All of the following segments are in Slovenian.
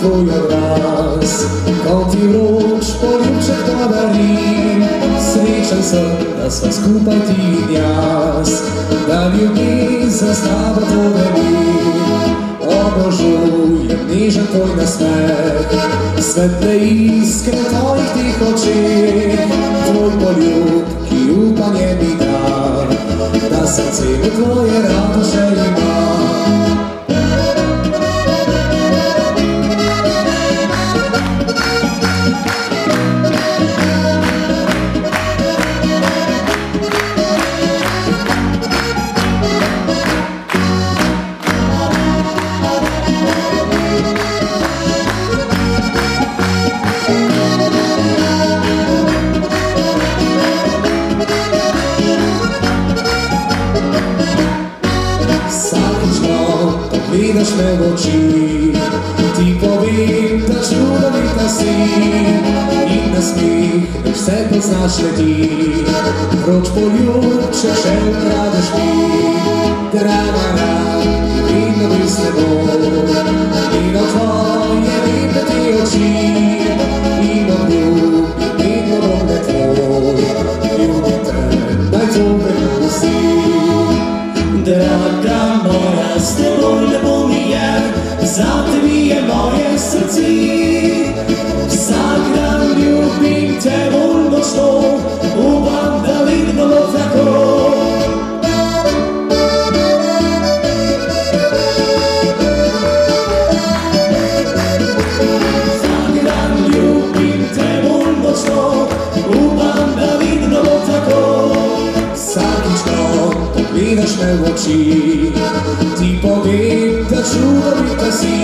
tvoj odraz. Ko ti vroč poljubček podari, srečen sem, da sva skupaj ti in jaz, da ljubezen s tabo poveli. Obožujem nežen tvoj nasmeh, svetle iskre tvojih tih očeh, tvoj poljub, ki upanje mi da, da srce v tvoje rado še ima. Gledaš me v oči, ti povem, da čudovita si, in nasmehneš se, ko znaš leti, vroč poljubček še ukradeš mi. Draga rad, vedno bil s teboj, gledal tvoje lepete oči, in obljubim, vedno bom ne tvoj, ljubim te, naj to prekusi. Draga moja, s teboj ne bom je, za tebi je moje srce. Vsak dan ljubim te bolj močno, upam, da vedno bo tako. Vsak dan ljubim te bolj močno, upam, da vedno bo tako. Vsakič, ko pogledaš me v oči, ti povem, da čudovita si,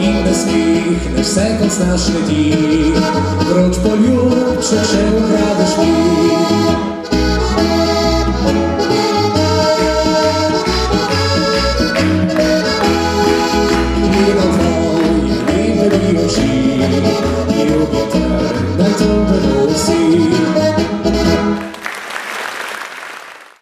in nasmehneš se, kot znaš leti, vroč poljubček še ukradeš mi. Gledam tvoje lepete oči,